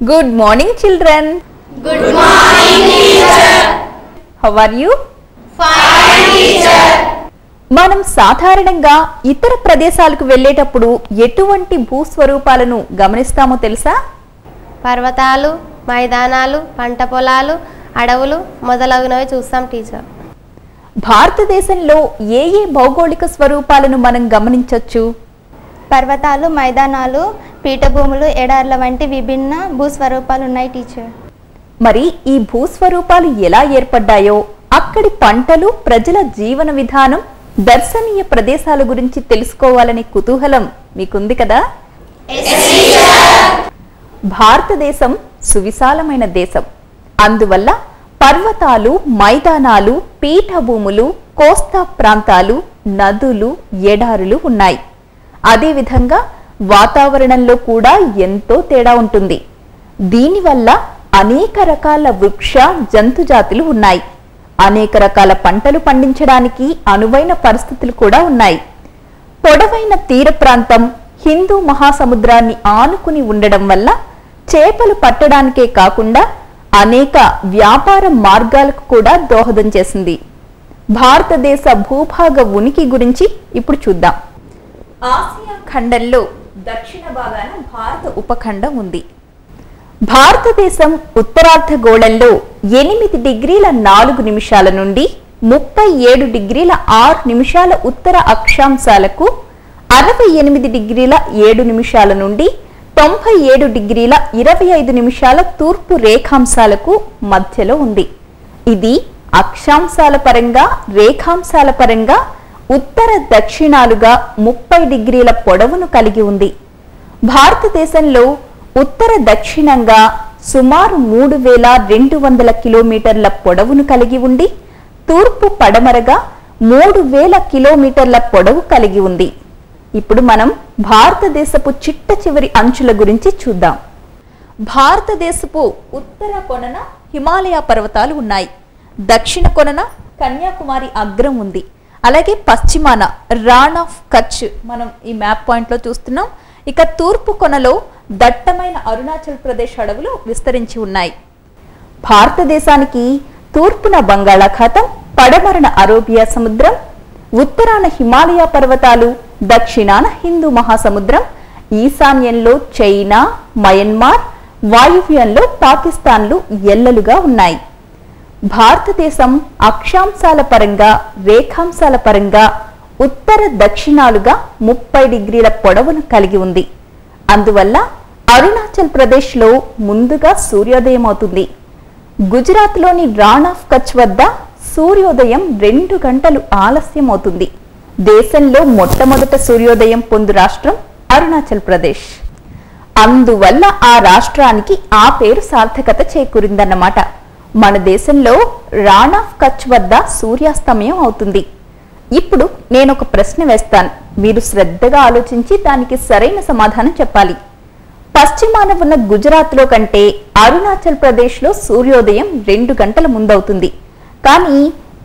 Good morning, children. Good morning, teacher. How are you? Fine, teacher. మనం సాధారణంగా ఇతర ప్రదేశాలకు వెళ్ళేటప్పుడు ఎటువంటి భూస్వరూపాలను గమనిస్తామో తెలుసా? పర్వతాలు, మైదానాలు, పంట పొలాలు, అడవులు మొదలగునవి చూస్తాం టీచర్. భారతదేశంలో ఏ ఏ భౌగోళిక స్వరూపాలను మనం గమనించవచ్చు? పర్వతాలు, మైదానాలు, పీఠభూములు, ఎడార్ల వంటి విభిన్న భూస్వరూపాలు ఉన్నాయి టీచర్. మరి ఈ భూస్వరూపాలు ఎలా ఏర్పడ్డాయో, అక్కడి పంటలు, ప్రజల జీవన విధానం, దర్శనీయ ప్రదేశాల గురించి తెలుసుకోవాలనే కుతూహలం మీకుంది కదా? భారతదేశం సువిశాలమైన దేశం. అందువల్ల పర్వతాలు, మైదానాలు, పీఠభూములు, కోస్తా ప్రాంతాలు, నదులు, ఎడారులు ఉన్నాయి. అదేవిధంగా వాతావరణంలో కూడా ఎంతో తేడా ఉంటుంది. దీనివల్ల అనేక రకాల వృక్ష జంతు జాతులు ఉన్నాయి. అనేక రకాల పంటలు పండించడానికి అనువైన పరిస్థితులు కూడా ఉన్నాయి. పొడవైన తీర ప్రాంతం హిందూ మహాసముద్రాన్ని ఆనుకుని ఉండడం వల్ల చేపలు పట్టడానికే కాకుండా అనేక వ్యాపార మార్గాలకు కూడా దోహదం చేసింది. భారతదేశ భూభాగ ఉనికి గురించి ఇప్పుడు చూద్దాం. ఆసియా ఖండంలో దక్షిణ భాగాన భారత ఉపఖండం ఉంది. భారతదేశం ఉత్తరార్ధగోళంలో 8 డిగ్రీల 4 నిమిషాల నుండి 37 డిగ్రీల 6 నిమిషాల ఉత్తర అక్షాంశాలకు, 68 డిగ్రీల 7 నిమిషాల నుండి 97 డిగ్రీల 25 నిమిషాల తూర్పు రేఖాంశాలకు మధ్యలో ఉంది. ఇది అక్షాంశాల పరంగా, రేఖాంశాల పరంగా ఉత్తర దక్షిణాలుగా 30 డిగ్రీల పొడవును కలిగి ఉంది. భారతదేశంలో ఉత్తర దక్షిణంగా సుమారు 3200 కిలోమీటర్ల పొడవును కలిగి ఉండి, తూర్పు పడమరగా 3000 కిలోమీటర్ల పొడవు కలిగి ఉంది. ఇప్పుడు మనం భారతదేశపు చిట్ట చివరి అంచుల గురించి చూద్దాం. భారతదేశపు ఉత్తర కొనన హిమాలయ పర్వతాలు ఉన్నాయి. దక్షిణ కొనన కన్యాకుమారి అగ్రం ఉంది. అలాగే పశ్చిమాన రాణ్ ఆఫ్ కచ్ మనం ఈ మ్యాప్ పాయింట్ లో చూస్తున్నాం. ఇక తూర్పు కొనలో దట్టమైన అరుణాచల్ ప్రదేశ్ అడవులు విస్తరించి ఉన్నాయి. భారతదేశానికి తూర్పున బంగాళాఖాతం, పడమరన అరేబియా సముద్రం, ఉత్తరాన హిమాలయ పర్వతాలు, దక్షిణాన హిందూ మహాసముద్రం, ఈశాన్యంలో చైనా, మయన్మార్, వాయువ్యంలో పాకిస్తాన్లు ఎల్లలుగా ఉన్నాయి. భారతదేశం అక్షాంశాల పరంగా, రేఖాంశాల పరంగా ఉత్తర దక్షిణాలుగా 30 డిగ్రీల పొడవును కలిగి ఉంది. అందువల్ల అరుణాచల్ ప్రదేశ్లో ముందుగా సూర్యోదయం అవుతుంది. గుజరాత్లోని రాణ్ ఆఫ్ కచ్ వద్ద సూర్యోదయం 2 గంటలు ఆలస్యం అవుతుంది. దేశంలో మొట్టమొదట సూర్యోదయం పొందు రాష్ట్రం అరుణాచల్ ప్రదేశ్. అందువల్ల ఆ రాష్ట్రానికి ఆ పేరు సార్థకత చేకూరిందన్నమాట. మన దేశంలో రాణ్ ఆఫ్ కచ్ వద్ద సూర్యాస్తమయం అవుతుంది. ఇప్పుడు నేను ఒక ప్రశ్న వేస్తాను. మీరు శ్రద్ధగా ఆలోచించి దానికి సరైన సమాధానం చెప్పాలి. పశ్చిమాన ఉన్న గుజరాత్లో కంటే అరుణాచల్ ప్రదేశ్లో సూర్యోదయం 2 గంటల ముందవుతుంది. కానీ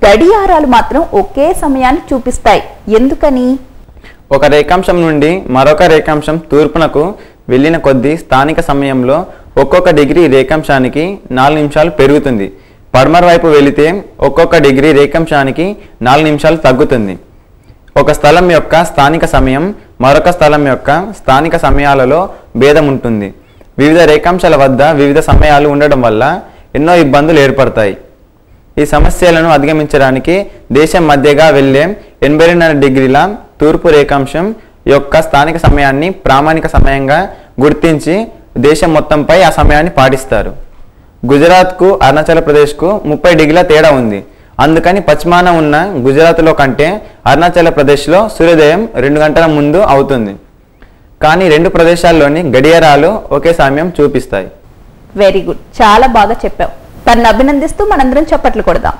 గడియారాలు మాత్రం ఒకే సమయాన్ని చూపిస్తాయి. ఎందుకని? ఒక రేఖాంశం నుండి మరొక రేఖాంశం తూర్పునకు వెళ్ళిన కొద్దీ స్థానిక సమయంలో ఒక్కొక్క డిగ్రీ రేఖాంశానికి 4 నిమిషాలు పెరుగుతుంది. పడమర వైపు వెళితే ఒక్కొక్క డిగ్రీ రేఖాంశానికి 4 నిమిషాలు తగ్గుతుంది. ఒక స్థలం యొక్క స్థానిక సమయం మరొక స్థలం యొక్క స్థానిక సమయాలలో భేదం ఉంటుంది. వివిధ రేఖాంశాల వద్ద వివిధ సమయాలు ఉండడం వల్ల ఎన్నో ఇబ్బందులు ఏర్పడతాయి. ఈ సమస్యలను అధిగమించడానికి దేశం మధ్యగా వెళ్ళే 82 డిగ్రీల తూర్పు రేఖాంశం యొక్క స్థానిక సమయాన్ని ప్రామాణిక సమయంగా గుర్తించి దేశం మొత్తంపై ఆ సమయాన్ని పాటిస్తారు. గుజరాత్కు అరుణాచల్ ప్రదేశ్కు 30 డిగ్రీల తేడా ఉంది. అందుకని పశ్చిమాన ఉన్న గుజరాత్లో కంటే అరుణాచల్ ప్రదేశ్లో సూర్యోదయం 2 గంటల ముందు అవుతుంది. కానీ 2 ప్రదేశాల్లోని గడియారాలు ఒకే సమయం చూపిస్తాయి. వెరీ గుడ్, చాలా బాగా చెప్పావు. తనను అభినందిస్తూ మనందరం చప్పట్లు కొడదాం.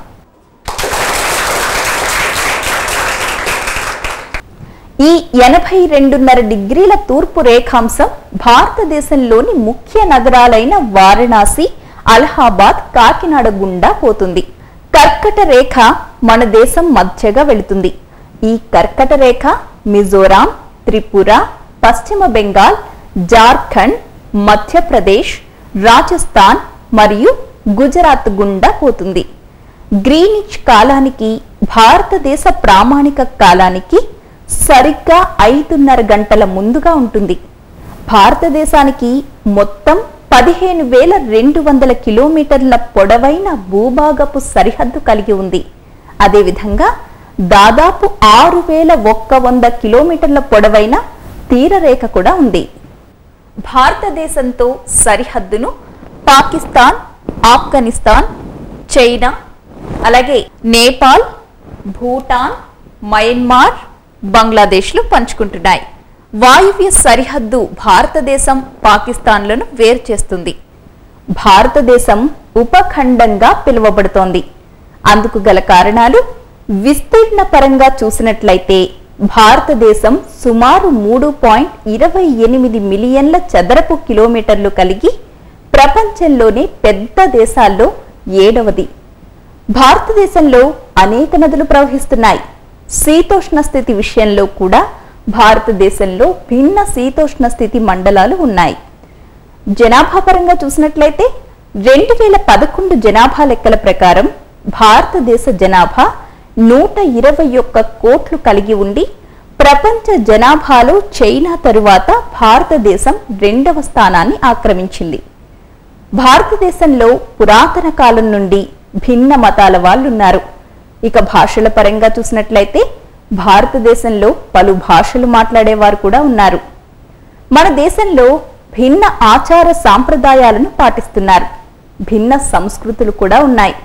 ఈ 82.5 డిగ్రీల తూర్పు రేఖాంశం భారతదేశంలోని ముఖ్య నగరాలైన వారణాసి, అలహాబాద్, కాకినాడ గుండా పోతుంది. కర్కట రేఖ మన దేశం మధ్యగా వెళుతుంది. ఈ కర్కట రేఖ మిజోరాం, త్రిపుర, పశ్చిమ బెంగాల్, జార్ఖండ్, మధ్యప్రదేశ్, రాజస్థాన్ మరియు గుజరాత్ గుండా పోతుంది. గ్రీనిచ్ కాలానికి భారతదేశ ప్రామాణిక కాలానికి సరిగ్గా 5:30 గంటల ముందుగా ఉంటుంది. భారతదేశానికి మొత్తం 15,200 కిలోమీటర్ల పొడవైన భూభాగపు సరిహద్దు కలిగి ఉంది. అదేవిధంగా దాదాపు 6,100 కిలోమీటర్ల పొడవైన తీరరేఖ కూడా ఉంది. భారతదేశంతో సరిహద్దును పాకిస్తాన్, ఆఫ్ఘనిస్తాన్, చైనా, అలాగే నేపాల్, భూటాన్, మయన్మార్, బంగ్లాదేశ్లు పంచుకుంటున్నాయి. వాయువ్య సరిహద్దు భారతదేశం, పాకిస్తాన్లను వేరు చేస్తుంది. భారతదేశం ఉపఖండంగా పిలువబడుతోంది. అందుకు గల కారణాలు విస్తీర్ణ పరంగా చూసినట్లయితే భారతదేశం సుమారు 3.28 మిలియన్ల చదరపు కిలోమీటర్లు కలిగి ప్రపంచంలోనే పెద్ద దేశాల్లో 7వది. భారతదేశంలో అనేక నదులు ప్రవహిస్తున్నాయి. శీతోష్ణ స్థితి విషయంలో కూడా భారతదేశంలో భిన్న శీతోష్ణ స్థితి మండలాలు ఉన్నాయి. జనాభా పరంగా చూసినట్లయితే 2011 జనాభా లెక్కల ప్రకారం భారతదేశ జనాభా 121 కోట్లు కలిగి ఉండి ప్రపంచ జనాభాలో చైనా తరువాత భారతదేశం 2వ స్థానాన్ని ఆక్రమించింది. భారతదేశంలో పురాతన కాలం నుండి భిన్న మతాల వాళ్ళున్నారు. ఇక భాషల పరంగా చూసినట్లయితే భారతదేశంలో పలు భాషలు మాట్లాడేవారు కూడా ఉన్నారు. మన దేశంలో భిన్న ఆచార సాంప్రదాయాలను పాటిస్తున్నారు. భిన్న సంస్కృతులు కూడా ఉన్నాయి.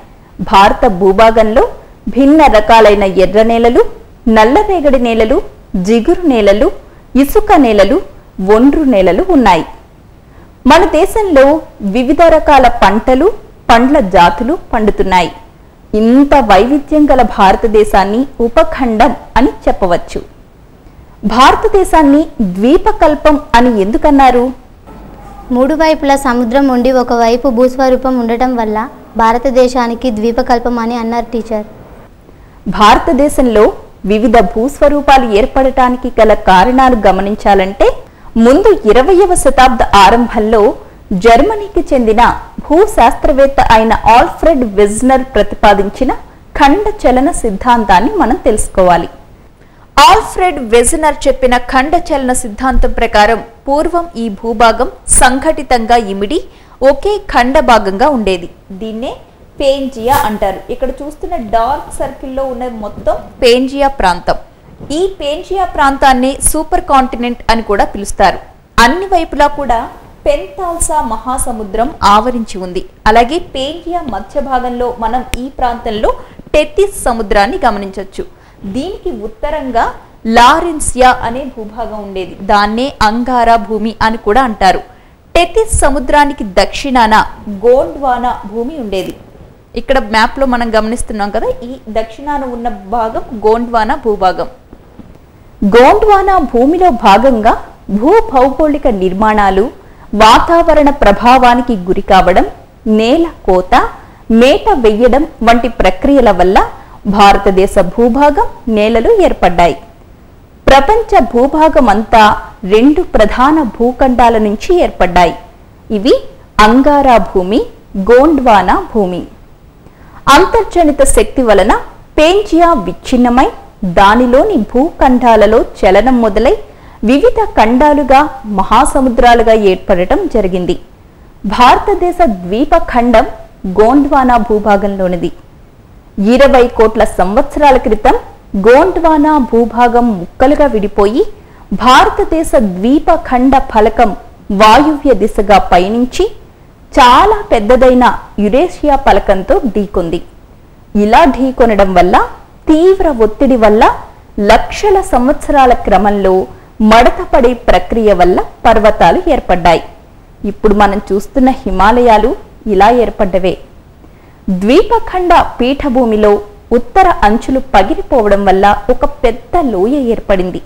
భారత భూభాగంలో భిన్న రకాలైన ఎర్ర నేలలు, నల్లరేగడి నేలలు, జిగురు నేలలు, ఇసుక నేలలు, ఒండ్రు నేలలు ఉన్నాయి. మన దేశంలో వివిధ రకాల పంటలు, పండ్ల జాతులు పండుతున్నాయి. ఇంత వైవిధ్యం గల భారతదేశాన్ని ఉపఖండం అని చెప్పవచ్చు. భారతదేశాన్ని ద్వీపకల్పం అని ఎందుకన్నారు? 3 వైపులా సముద్రం ఉండి ఒకవైపు భూస్వరూపం ఉండటం వల్ల భారతదేశానికి ద్వీపకల్పం అని అన్నారు టీచర్. భారతదేశంలో వివిధ భూస్వరూపాలు ఏర్పడటానికి గల కారణాలు గమనించాలంటే ముందు 20వ శతాబ్ద ఆరంభంలో జర్మనీకి చెందిన భూశాస్త్రవేత్త అయిన ఆల్ఫ్రెడ్ వెజ్నర్ ప్రతిపాదించిన ఖండ చలన సిద్ధాంతాన్ని మనం తెలుసుకోవాలి. ఆల్ఫ్రెడ్ వెజ్నర్ చెప్పిన ఖండ చలన సిద్ధాంతం ప్రకారం పూర్వం ఈ భూభాగం సంఘటితంగా ఇమిడి ఒకే ఖండ భాగంగా ఉండేది. దీన్నే పేంజియా అంటారు. ఇక్కడ చూస్తున్న డార్క్ సర్కిల్లో ఉన్న మొత్తం పేంజియా ప్రాంతం. ఈ పేంజియా ప్రాంతాన్ని సూపర్ కాంటినెంట్ అని కూడా పిలుస్తారు. అన్ని వైపులా కూడా పెంతాల్సా మహాసముద్రం ఆవరించి ఉంది. అలాగే పేంజియా మధ్య భాగంలో మనం ఈ ప్రాంతంలో టెతిస్ సముద్రాన్ని గమనించవచ్చు. దీనికి ఉత్తరంగా లారెన్సియా అనే భూభాగం ఉండేది. దాన్నే అంగారా భూమి అని కూడా అంటారు. టెతిస్ సముద్రానికి దక్షిణాన గోండ్వానా భూమి ఉండేది. ఇక్కడ మ్యాప్ లో మనం గమనిస్తున్నాం కదా, ఈ దక్షిణాన ఉన్న భాగం గోండ్వానా భూభాగం. గోండ్వానా భూమిలో భాగంగా భూ భౌగోళిక నిర్మాణాలు, వాతావరణ ప్రభావానికి గురి కావడం, నేల కోత, మేట వెయ్యడం వంటి ప్రక్రియల వల్ల భారతదేశ భూభాగం, నేలలు ఏర్పడ్డాయి. ప్రపంచ భూభాగం అంతా 2 ప్రధాన భూఖండాల నుంచి ఏర్పడ్డాయి. ఇవి అంగారా భూమి, గోండ్వానా భూమి. అంతర్జనిత శక్తి వలన పేంజియా విచ్ఛిన్నమై దానిలోని భూఖండాలలో చలనం మొదలై వివిధ ఖండాలుగా, మహాసముద్రాలుగా ఏర్పడటం జరిగింది. భారతదేశ ద్వీపఖండం గోండ్వానా భూభాగంలోనిది. 20 కోట్ల సంవత్సరాల క్రితం గోండ్వానా భూభాగం ముక్కలుగా విడిపోయి భారతదేశ ద్వీపఖండ ఫలకం వాయువ్య దిశగా పయనించి చాలా పెద్దదైన యురేషియా పలకంతో ఢీకొంది. ఇలా ఢీకొనడం వల్ల తీవ్ర ఒత్తిడి వల్ల లక్షల సంవత్సరాల క్రమంలో మడతపడే ప్రక్రియ వల్ల పర్వతాలు ఏర్పడ్డాయి. ఇప్పుడు మనం చూస్తున్న హిమాలయాలు ఇలా ఏర్పడ్డవే. ద్వీపఖండ పీఠభూమిలో ఉత్తర అంచులు పగిలిపోవడం వల్ల ఒక పెద్ద లోయ ఏర్పడింది.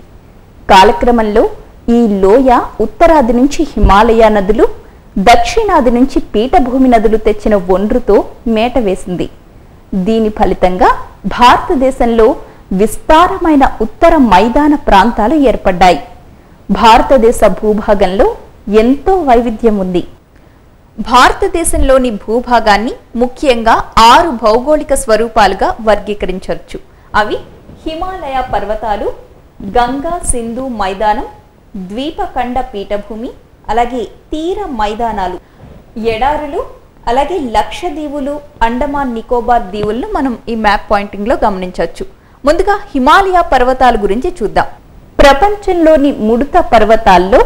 కాలక్రమంలో ఈ లోయ ఉత్తరాది నుంచి హిమాలయ నదులు, దక్షిణాది నుంచి పీఠభూమి నదులు తెచ్చిన ఒండ్రుతో మేట వేసింది. దీని ఫలితంగా భారతదేశంలో విస్తారమైన ఉత్తర మైదాన ప్రాంతాలు ఏర్పడ్డాయి. భారతదేశ భూభాగంలో ఎంతో వైవిధ్యం ఉంది. భారతదేశంలోని భూభాగాన్ని ముఖ్యంగా 6 భౌగోళిక స్వరూపాలుగా వర్గీకరించవచ్చు. అవి హిమాలయ పర్వతాలు, గంగా సింధు మైదానం, ద్వీపఖండ పీఠభూమి, అలాగే తీర మైదానాలు, ఎడారులు, అలాగే లక్షద్వీపులు, అండమాన్ నికోబార్ దీవులను మనం ఈ మ్యాప్ పాయింటింగ్ లో గమనించవచ్చు. ముందుగా హిమాలయ పర్వతాల గురించి చూద్దాం. ప్రపంచంలోని ముడత పర్వతాల్లో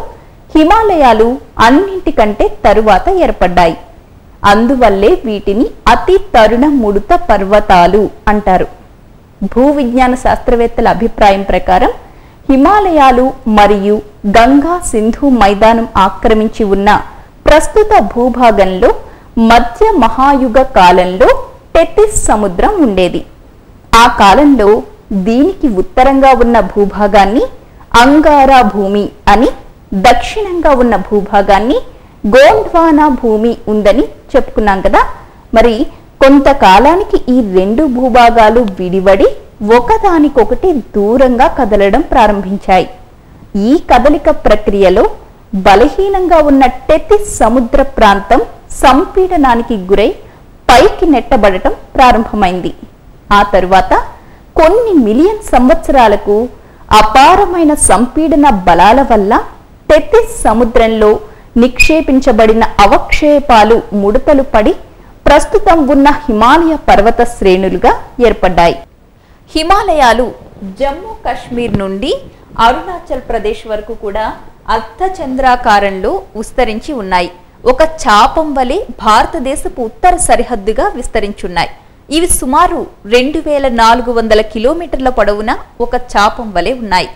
హిమాలయాలు అన్నింటికంటే తరువాత ఏర్పడ్డాయి. అందువల్లే వీటిని అతి తరుణ ముడత పర్వతాలు అంటారు. భూ విజ్ఞాన శాస్త్రవేత్తల అభిప్రాయం ప్రకారం హిమాలయాలు మరియు గంగా సింధు మైదానం ఆక్రమించి ఉన్న ప్రస్తుత భూభాగంలో మధ్య మహాయుగ కాలంలో టెథిస్ సముద్రం ఉండేది. ఆ కాలంలో దీనికి ఉత్తరంగా ఉన్న భూభాగాన్ని అంగారా భూమి అని, దక్షిణంగా ఉన్న భూభాగాన్ని గోండ్వానా భూమి ఉందని చెప్పుకున్నాం కదా. మరి కొంతకాలానికి ఈ 2 భూభాగాలు విడివడి ఒకదానికొకటి దూరంగా కదలడం ప్రారంభించాయి. ఈ కదలిక ప్రక్రియలో బలహీనంగా ఉన్న టెథిస్ సముద్ర ప్రాంతం సంపీడనానికి గురై పైకి నెట్టబడటం ప్రారంభమైంది. ఆ తరువాత కొన్ని మిలియన్ సంవత్సరాలకు అపారమైన సంపీడన బలాల వల్ల టెథిస్ సముద్రంలో నిక్షేపించబడిన అవక్షేపాలు ముడతలు పడి ప్రస్తుతం ఉన్న హిమాలయ పర్వత శ్రేణులుగా ఏర్పడ్డాయి. హిమాలయాలు జమ్మూ కాశ్మీర్ నుండి అరుణాచల్ ప్రదేశ్ వరకు కూడా అర్ధచంద్రాకారంలో విస్తరించి ఉన్నాయి. ఒక చాపం వలె భారతదేశపు ఉత్తర సరిహద్దుగా విస్తరించున్నాయి. ఇవి సుమారు 2400 కిలోమీటర్ల పొడవున ఒక చాపం వలె ఉన్నాయి.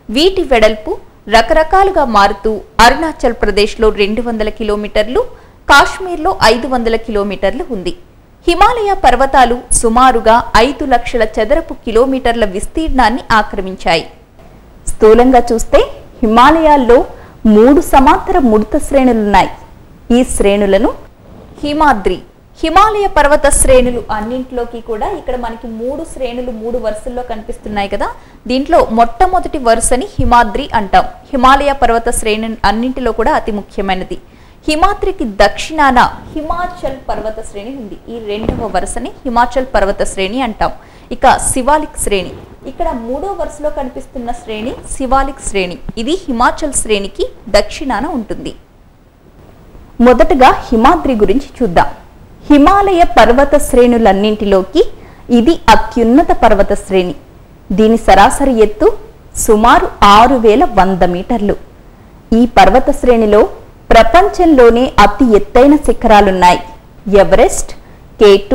వీటి వెడల్పు రకరకాలుగా మారుతూ అరుణాచల్ ప్రదేశ్లో 200 కిలోమీటర్లు, కాశ్మీర్లో 500 కిలోమీటర్లు ఉంది. హిమాలయ పర్వతాలు సుమారుగా 5 లక్షల చదరపు కిలోమీటర్ల విస్తీర్ణాన్ని ఆక్రమించాయి. స్థూలంగా చూస్తే హిమాలయాల్లో 3 సమాంతర ముడత శ్రేణులున్నాయి. ఈ శ్రేణులను హిమాద్రి, హిమాలయ పర్వత శ్రేణులు అన్నింటిలోకి కూడా ఇక్కడ మనకి 3 శ్రేణులు 3 వరుసల్లో కనిపిస్తున్నాయి కదా. దీంట్లో మొట్టమొదటి వరుసని హిమాద్రి అంటాం. హిమాలయ పర్వత శ్రేణి అన్నింటిలో కూడా అతి ముఖ్యమైనది. హిమాద్రికి దక్షిణాన హిమాచల్ పర్వత శ్రేణి ఉంది. ఈ 2వ వరుసని హిమాచల్ పర్వత శ్రేణి అంటాం. ఇక శివాలిక్ శ్రేణి, ఇక్కడ 3వ వరుసలో కనిపిస్తున్న శ్రేణి శివాలిక్ శ్రేణి. ఇది హిమాచల్ శ్రేణికి దక్షిణాన ఉంటుంది. మొదటగా హిమాద్రి గురించి చూద్దాం. హిమాలయ పర్వత శ్రేణులన్నింటిలోకి ఇది అత్యున్నత పర్వత శ్రేణి. దీని సరాసరి ఎత్తు సుమారు 6100 మీటర్లు. ఈ పర్వత శ్రేణిలో ప్రపంచంలోనే అతి ఎత్తైన శిఖరాలున్నాయి. Everest, K2,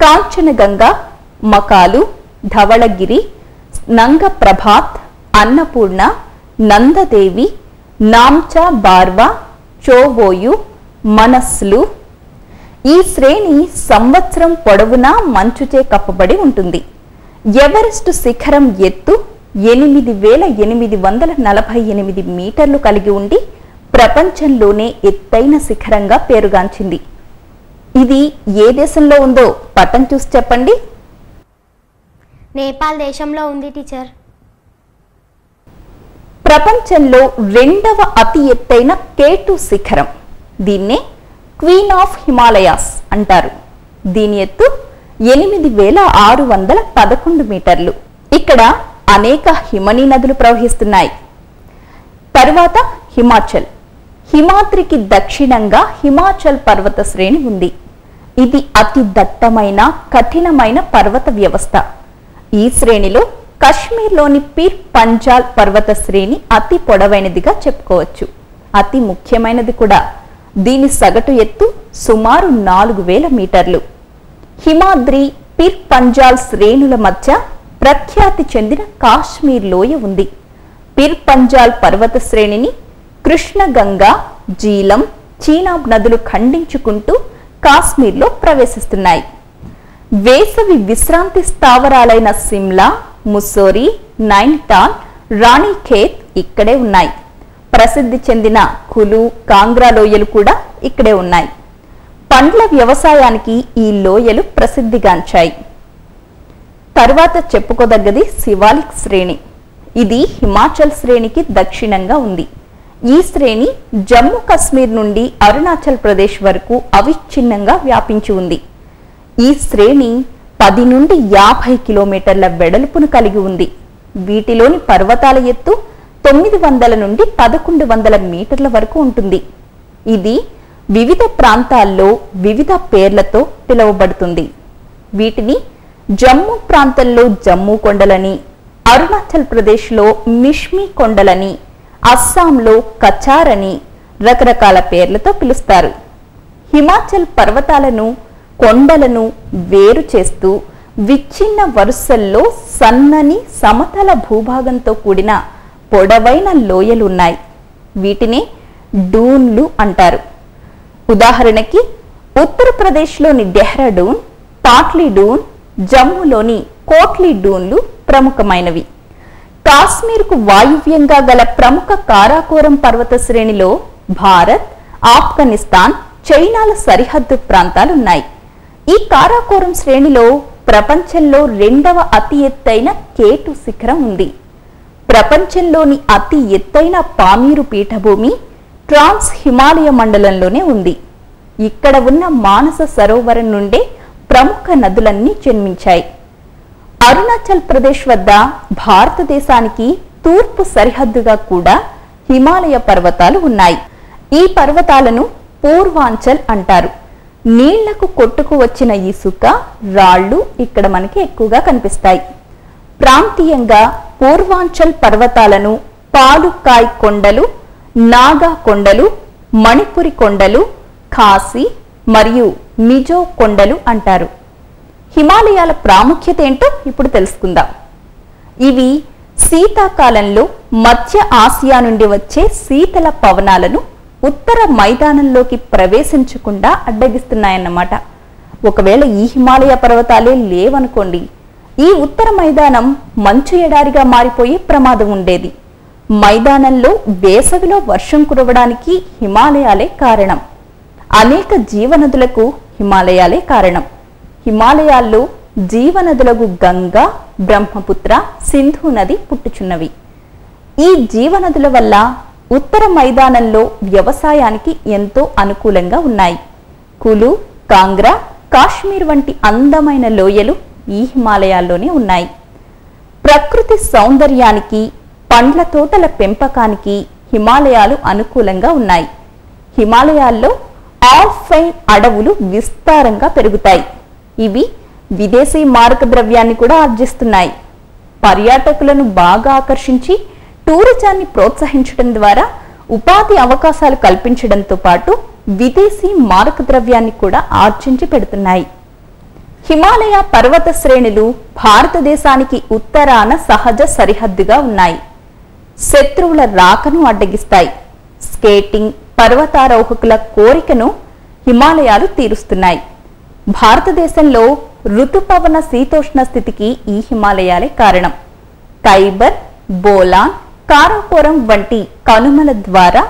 Kanchenjunga, మకాలు, Dhavalagiri, నంగ Prabhat, Annapurna, నందదేవి, Namcha Barwa, చోవోయు, మనస్లు. ఈ శ్రేణి సంవత్సరం పొడవునా మంచుచే కప్పబడి ఉంటుంది. ఎవరెస్ట్ శిఖరం ఎత్తు 8848 మీటర్లు కలిగి ఉండి ప్రపంచంలోనే ఎత్తైన శిఖరంగా పేరుగాంచింది. ఇది ఏ దేశంలో ఉందో పటం చూసి చెప్పండి. నేపాల్ దేశంలో ఉంది టీచర్. ప్రపంచంలో 2వ అతి ఎత్తైన K2 శిఖరం. దీన్నే క్వీన్ ఆఫ్ హిమాలయాస్ అంటారు. దీని ఎత్తు 8611 మీటర్లు. ఇక్కడ అనేక హిమనీ నదులు ప్రవహిస్తున్నాయి. తరువాత హిమాచల్. హిమాద్రికి దక్షిణంగా హిమాచల్ పర్వత శ్రేణి ఉంది. ఇది అతి దట్టమైన కఠినమైన పర్వత వ్యవస్థ. ఈ శ్రేణిలో కశ్మీర్లోని పీర్ పంజాల్ పర్వత శ్రేణి అతి పొడవైనదిగా చెప్పుకోవచ్చు. అతి ముఖ్యమైనది కూడా. దీని సగటు ఎత్తు సుమారు 4000 మీటర్లు. హిమాద్రి, పీర్ పంజాల్ శ్రేణుల మధ్య ప్రఖ్యాతి చెందిన కాశ్మీర్ లోయ ఉంది. పీర్ పంజాల్ పర్వత శ్రేణిని కృష్ణగంగా, జీలం, చీనాబ్ నదులు ఖండించుకుంటూ కాశ్మీర్లో ప్రవేశిస్తున్నాయి. వేసవి విశ్రాంతి స్థావరాలైన సిమ్లా, ముస్సోరీ, నైనిటాల్, రాణిఖేత్ ఇక్కడే ఉన్నాయి. ప్రసిద్ధి చెందిన కులు, కాంగ్రా లోయలు కూడా ఇక్కడే ఉన్నాయి. పండ్ల వ్యవసాయానికి ఈ లోయలు ప్రసిద్ధిగాంచాయి. తరువాత చెప్పుకోదగ్గది శివాలిక్ శ్రేణి. ఇది హిమాచల్ శ్రేణికి దక్షిణంగా ఉంది. ఈ శ్రేణి జమ్మూ కాశ్మీర్ నుండి అరుణాచల్ ప్రదేశ్ వరకు అవిచ్ఛిన్నంగా వ్యాపించి ఉంది. ఈ శ్రేణి 10 నుండి 50 కిలోమీటర్ల వెడల్పును కలిగి ఉంది. వీటిలోని పర్వతాల ఎత్తు 900 నుండి 1100 మీటర్ల వరకు ఉంటుంది. ఇది వివిధ ప్రాంతాల్లో వివిధ పేర్లతో పిలువబడుతుంది. వీటిని జమ్మూ ప్రాంతంలో జమ్మూ కొండలని, అరుణాచల్ ప్రదేశ్లో మిష్మి కొండలని, అస్సాంలో కచార్ అని రకరకాల పేర్లతో పిలుస్తారు. హిమాచల్ పర్వతాలను, కొండలను వేరు చేస్తూ విచ్ఛిన్న వరుసల్లో సన్నని సమతల భూభాగంతో కూడిన పొడవైన లోయలు ఉన్నాయి. వీటిని డూన్లు అంటారు. ఉదాహరణకి ఉత్తరప్రదేశ్లోని డెహ్రాడూన్, పాట్లీ డూన్, జమ్మూలోని కోట్లీ డూన్లు ప్రముఖమైనవి. కాశ్మీర్కు వాయువ్యంగా గల ప్రముఖ కారాకోరం పర్వత శ్రేణిలో భారత్, ఆఫ్ఘనిస్తాన్, చైనాల సరిహద్దు ప్రాంతాలున్నాయి. ఈ కారాకోరం శ్రేణిలో ప్రపంచంలో 2వ అతి ఎత్తైన కేటు శిఖరం ఉంది. ప్రపంచంలోని అతి ఎత్తైన పామీరు పీఠభూమి ట్రాన్స్ హిమాలయ మండలంలోనే ఉంది. ఇక్కడ ఉన్న మానస సరోవరం నుండే ప్రముఖ నదులన్నీ జన్మించాయి. అరుణాచల్ ప్రదేశ్ వద్ద భారతదేశానికి తూర్పు సరిహద్దుగా కూడా హిమాలయ పర్వతాలు ఉన్నాయి. ఈ పర్వతాలను పూర్వాంచల్ అంటారు. నీళ్లకు కొట్టుకు వచ్చిన ఇసుక, రాళ్లు ఇక్కడ మనకి ఎక్కువగా కనిపిస్తాయి. ప్రాంతీయంగా పూర్వాంచల్ పర్వతాలను పాలుకాయ్ కొండలు, నాగా కొండలు, మణిపురి కొండలు, ఖాసీ మరియు మిజో కొండలు అంటారు. హిమాలయాల ప్రాముఖ్యత ఏంటో ఇప్పుడు తెలుసుకుందాం. ఇవి శీతాకాలంలో మధ్య ఆసియా నుండి వచ్చే శీతల పవనాలను ఉత్తర మైదానంలోకి ప్రవేశించకుండా అడ్డగిస్తున్నాయన్నమాట. ఒకవేళ ఈ హిమాలయ పర్వతాలే లేవనుకోండి, ఈ ఉత్తర మైదానం మంచు ఎడారిగా మారిపోయే ప్రమాదం ఉండేది. మైదానంలో వేసవిలో వర్షం కురవడానికి హిమాలయాలే కారణం. అనేక జీవనదులకు హిమాలయాలే కారణం. హిమాలయాల్లో జీవనదులకు గంగా, బ్రహ్మపుత్ర, సింధు నది పుట్టుచున్నవి. ఈ జీవనదుల వల్ల ఉత్తర మైదానంలో వ్యవసాయానికి ఎంతో అనుకూలంగా ఉన్నాయి. కులు, కాంగ్రా, కాశ్మీర్ వంటి అందమైన లోయలు ఈ హిమాలయాల్లోనే ఉన్నాయి. ప్రకృతి సౌందర్యానికి, పండ్ల తోటల పెంపకానికి హిమాలయాలు అనుకూలంగా ఉన్నాయి. హిమాలయాల్లో ఆల్పైన్ అడవులు విస్తారంగా పెరుగుతాయి. ఇవి విదేశీ మారక ద్రవ్యాన్ని కూడా ఆర్జిస్తున్నాయి. పర్యాటకులను బాగా ఆకర్షించి టూరిజాన్ని ప్రోత్సహించడం ద్వారా ఉపాధి అవకాశాలు కల్పించడంతో పాటు విదేశీ మారక ద్రవ్యాన్ని కూడా ఆర్జించి పెడుతున్నాయి. హిమాలయ పర్వత శ్రేణులు భారతదేశానికి ఉత్తరాన సహజ సరిహద్దుగా ఉన్నాయి. శత్రువుల రాకను అడ్డగిస్తాయి. స్కేటింగ్, పర్వతారోహకుల కోరికను హిమాలయాలు తీరుస్తున్నాయి. భారతదేశంలో ఋతుపవన శీతోష్ణ స్థితికి ఈ హిమాలయాలే కారణం. ఖైబర్, బోలాన్, కారాకోరం వంటి కనుమల ద్వారా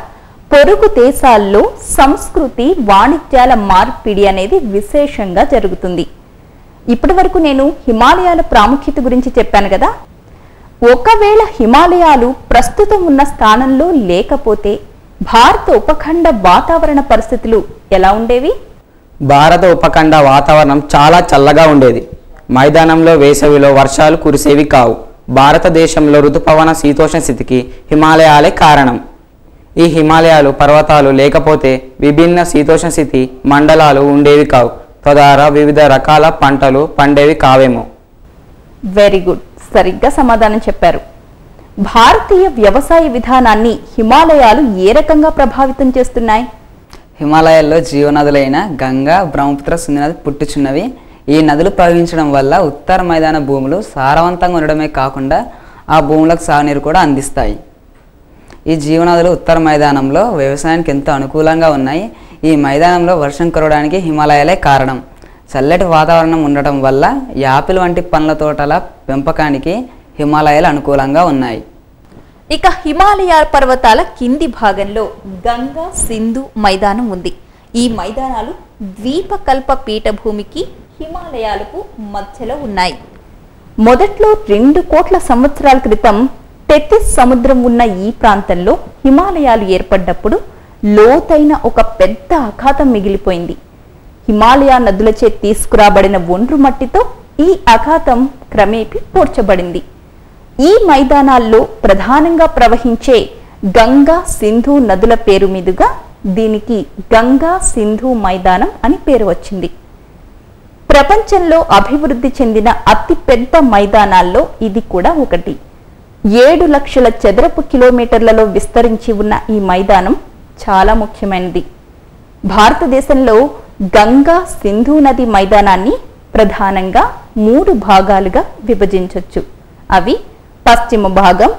పొరుగు దేశాల్లో సంస్కృతి, వాణిజ్యాల మార్పిడి అనేది విశేషంగా జరుగుతుంది. ఇప్పటి వరకు నేను హిమాలయాల ప్రాముఖ్యత గురించి చెప్పాను కదా. ఒకవేళ హిమాలయాలు ప్రస్తుతం ఉన్న స్థానంలో లేకపోతే భారత ఉపఖండ వాతావరణ పరిస్థితులు ఎలా ఉండేవి? భారత ఉపఖండ వాతావరణం చాలా చల్లగా ఉండేది. మైదానంలో వేసవిలో వర్షాలు కురిసేవి కావు. భారతదేశంలో ఋతుపవన శీతోష్ణ స్థితికి హిమాలయాలే కారణం. ఈ హిమాలయాలు పర్వతాలు లేకపోతే విభిన్న శీతోష్ణ స్థితి మండలాలు ఉండేవి కావు. తద్వారా వివిధ రకాల పంటలు పండేవి కావేమో. వెరీ గుడ్, సరిగ్గా సమాధానం చెప్పారు. భారతీయ వ్యవసాయ విధానాన్ని హిమాలయాలు ఏ రకంగా ప్రభావితం చేస్తున్నాయి? హిమాలయాల్లో జీవనదులైన గంగా, బ్రహ్మపుత్ర, సింధు నది పుట్టుచున్నవి. ఈ నదులు ప్రవహించడం వల్ల ఉత్తర మైదాన భూములు సారవంతంగా ఉండడమే కాకుండా ఆ భూములకు సాగునీరు కూడా అందిస్తాయి. ఈ జీవనదులు ఉత్తర మైదానంలో వ్యవసాయానికి ఎంతో అనుకూలంగా ఉన్నాయి. ఈ మైదానంలో వర్షం కురవడానికి హిమాలయాలే కారణం. చల్లటి వాతావరణం ఉండటం వల్ల యాపిల్ వంటి పండ్ల తోటల పెంపకానికి హిమాలయాలు అనుకూలంగా ఉన్నాయి. ఇక హిమాలయ పర్వతాల కింది భాగంలో గంగా, సింధు మైదానం ఉంది. ఈ మైదానాలు ద్వీపకల్ప పీఠభూమికి, హిమాలయాలకు మధ్యలో ఉన్నాయి. మొదట్లో 2 కోట్ల సంవత్సరాల క్రితం టెథిస్ సముద్రం ఉన్న ఈ ప్రాంతంలో హిమాలయాలు ఏర్పడ్డప్పుడు లోతైన ఒక పెద్ద అఖాతం మిగిలిపోయింది. హిమాలయ నదులచే తీసుకురాబడిన ఒండ్రు మట్టితో ఈ అఖాతం క్రమేపీ పూడ్చబడింది. ఈ మైదానాల్లో ప్రధానంగా ప్రవహించే గంగా సింధు నదుల పేరు మీదుగా దీనికి గంగా సింధు మైదానం అని పేరు వచ్చింది. ప్రపంచంలో అభివృద్ధి చెందిన అతి పెద్ద మైదానాల్లో ఇది కూడా ఒకటి. 7 లక్షల చదరపు కిలోమీటర్లలో విస్తరించి ఉన్న ఈ మైదానం చాలా ముఖ్యమైనది. భారతదేశంలో గంగా సింధు నది మైదానాన్ని ప్రధానంగా 3 భాగాలుగా విభజించవచ్చు. అవి పశ్చిమ భాగం,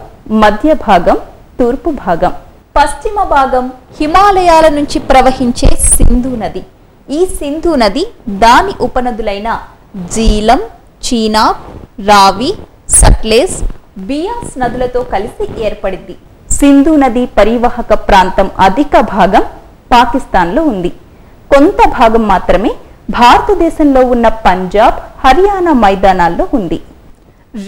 మధ్య భాగం, తూర్పు భాగం. పశ్చిమ భాగం హిమాలయాల నుంచి ప్రవహించే సింధు నది. ఈ సింధు నది దాని ఉపనదులైన జీలం, చీనాబ్, రావి, సట్లెజ్, బియాస్ నదులతో కలిసి ఏర్పడింది. సింధు నది పరివాహక ప్రాంతం అధిక భాగం పాకిస్తాన్లో ఉంది. కొంత భాగం మాత్రమే భారతదేశంలో ఉన్న పంజాబ్, హర్యానా మైదానాల్లో ఉంది.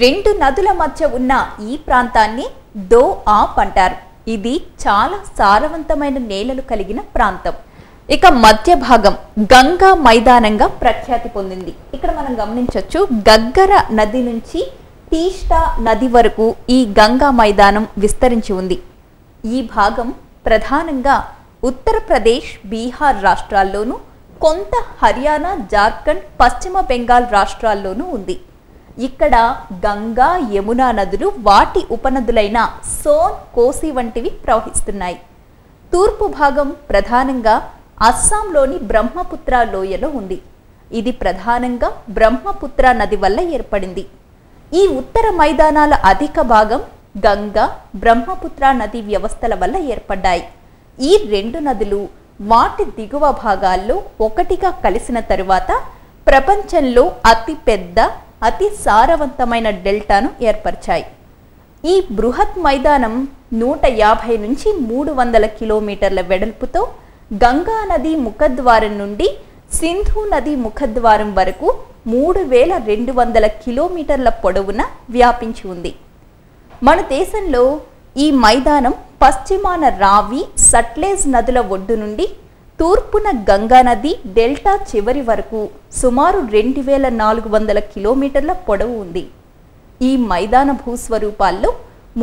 2 నదుల మధ్య ఉన్న ఈ ప్రాంతాన్ని దో ఆప్ అంటారు. ఇది చాలా సారవంతమైన నేలలు కలిగిన ప్రాంతం. ఇక మధ్య భాగం గంగా మైదానంగా ప్రఖ్యాతి పొందింది. ఇక్కడ మనం గమనించవచ్చు, గగ్గర నది నుంచి టీస్టా నది వరకు ఈ గంగా మైదానం విస్తరించి ఉంది. ఈ భాగం ప్రధానంగా ఉత్తరప్రదేశ్, బీహార్ రాష్ట్రాల్లోనూ, కొంత హర్యానా, జార్ఖండ్, పశ్చిమ బెంగాల్ రాష్ట్రాల్లోనూ ఉంది. ఇక్కడ గంగా, యమునా నదులు, వాటి ఉపనదులైన సోన్, కోసి వంటివి ప్రవహిస్తున్నాయి. తూర్పు భాగం ప్రధానంగా అస్సాంలోని బ్రహ్మపుత్ర లోయలో ఉంది. ఇది ప్రధానంగా బ్రహ్మపుత్ర నది వల్ల ఏర్పడింది. ఈ ఉత్తర మైదానాల అధిక భాగం గంగా, బ్రహ్మపుత్ర నది వ్యవస్థల వల్ల ఏర్పడ్డాయి. ఈ 2 నదులు వాటి దిగువ భాగాల్లో ఒకటిగా కలిసిన తరువాత ప్రపంచంలో అతి పెద్ద, అతి సారవంతమైన డెల్టాను ఏర్పరిచాయి. ఈ బృహత్ మైదానం 150 నుంచి 300 కిలోమీటర్ల వెడల్పుతో గంగా నది ముఖద్వారం నుండి సింధు నది ముఖద్వారం వరకు 3200 కిలోమీటర్ల పొడవున వ్యాపించి ఉంది. మన దేశంలో ఈ మైదానం పశ్చిమాన రావి, సట్లెజ్ నదుల ఒడ్డు నుండి తూర్పున గంగా నది డెల్టా చివరి వరకు సుమారు 2400 కిలోమీటర్ల పొడవు ఉంది. ఈ మైదాన భూస్వరూపాల్లో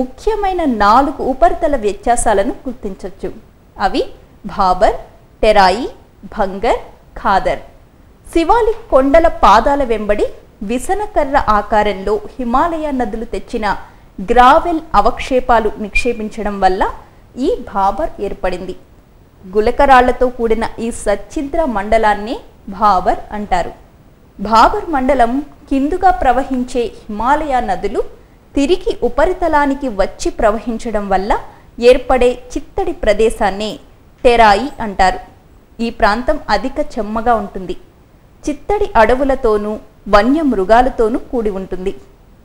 ముఖ్యమైన 4 ఉపరితల వ్యత్యాసాలను గుర్తించవచ్చు. అవి భాబర్, టెరాయి, భంగర్, ఖాదర్. శివాలిక్ కొండల పాదాల వెంబడి విసనకర్ర ఆకారంలో హిమాలయ నదులు తెచ్చిన గ్రావెల్ అవక్షేపాలు నిక్షేపించడం వల్ల ఈ భాబర్ ఏర్పడింది. గులకరాళ్లతో కూడిన ఈ సచ్ఛిద్ర మండలాన్నే భాబర్ అంటారు. భాబర్ మండలం కిందుగా ప్రవహించే హిమాలయ నదులు తిరిగి ఉపరితలానికి వచ్చి ప్రవహించడం వల్ల ఏర్పడే చిత్తడి ప్రదేశాన్ని టెరాయి అంటారు. ఈ ప్రాంతం అధిక చెమ్మగా ఉంటుంది. చిత్తడి అడవులతోనూ వన్య మృగాలతోనూ కూడి ఉంటుంది.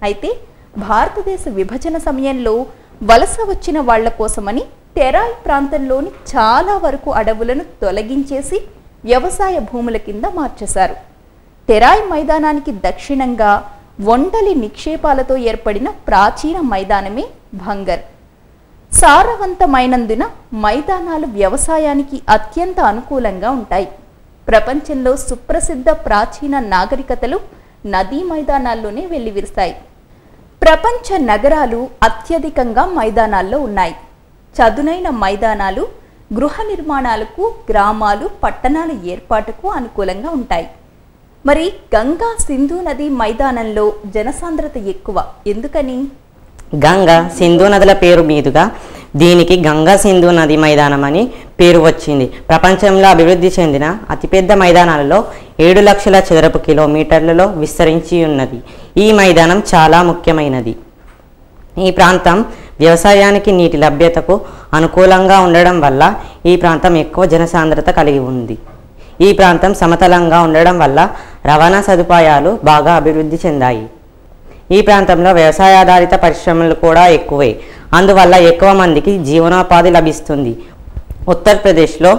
అయితే భారతదేశ విభజన సమయంలో వలస వచ్చిన వాళ్ల కోసమని టెరాయి ప్రాంతంలోని చాలా వరకు అడవులను తొలగించేసి వ్యవసాయ భూముల కింద మార్చేశారు. టెరాయి మైదానానికి దక్షిణంగా వండలి నిక్షేపాలతో ఏర్పడిన ప్రాచీన మైదానమే భంగర్. సారవంతమైనందున మైదానాలు వ్యవసాయానికి అత్యంత అనుకూలంగా ఉంటాయి. ప్రపంచంలో సుప్రసిద్ధ ప్రాచీన నాగరికతలు నదీ మైదానాల్లోనే వెల్లివిరుస్తాయి. ప్రపంచ నగరాలు అత్యధికంగా మైదానాల్లో ఉన్నాయి. చదునైన మైదానాలు గృహ నిర్మాణాలకు, గ్రామాలు, పట్టణాల ఏర్పాటుకు అనుకూలంగా ఉంటాయి. మరి గంగా సింధు నది మైదానంలో జనసాంద్రత ఎక్కువ. ఎందుకని? గంగా, సింధు నదుల పేరు మీదుగా దీనికి గంగా సింధు నది మైదానం అని పేరు వచ్చింది. ప్రపంచంలో అభివృద్ధి చెందిన అతిపెద్ద మైదానాలలో 7 లక్షల చదరపు కిలోమీటర్లలో విస్తరించి ఉన్నది. ఈ మైదానం చాలా ముఖ్యమైనది. ఈ ప్రాంతం వ్యవసాయానికి నీటి లభ్యతకు అనుకూలంగా ఉండడం వల్ల ఈ ప్రాంతం ఎక్కువ జనసాంద్రత కలిగి ఉంది. ఈ ప్రాంతం సమతలంగా ఉండడం వల్ల రవాణా సదుపాయాలు బాగా అభివృద్ధి చెందాయి. ఈ ప్రాంతంలో వ్యవసాయాధారిత పరిశ్రమలు కూడా ఎక్కువే. అందువల్ల ఎక్కువ మందికి జీవనోపాధి లభిస్తుంది. ఉత్తరప్రదేశ్లో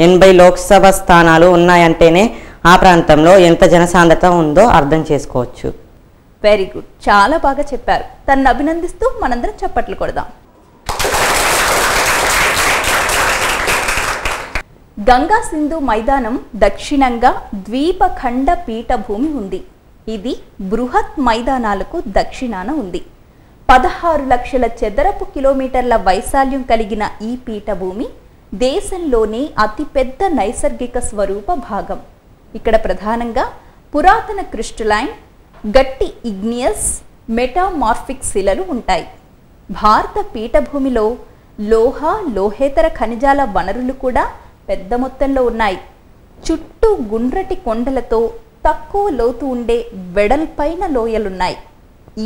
80 లోక్సభ స్థానాలు ఉన్నాయంటేనే ఆ ప్రాంతంలో ఎంత జనసాంద్రత ఉందో అర్థం చేసుకోవచ్చు. వెరీ గుడ్, చాలా బాగా చెప్పారు. తనను అభినందిస్తూ మనందరం చప్పట్లు కొడదాం. గంగా సింధు మైదానం దక్షిణంగా ద్వీపఖండ పీఠభూమి ఉంది. ఇది బృహత్ మైదానాలకు దక్షిణాన ఉంది. 16 లక్షల చదరపు కిలోమీటర్ల వైశాల్యం కలిగిన ఈ పీఠభూమి దేశంలోనే అతిపెద్ద నైసర్గిక స్వరూప భాగం. ఇక్కడ ప్రధానంగా పురాతన క్రిస్టలైన్, గట్టి ఇగ్నియస్, మెటామార్ఫిక్ శిలలు ఉంటాయి. భారత పీఠభూమిలో లోహ, లోహేతర ఖనిజాల వనరులు కూడా పెద్ద మొత్తంలో ఉన్నాయి. చుట్టూ గుండ్రటి కొండలతో తక్కువ లోతు ఉండే వెడల్పైన లోయలున్నాయి.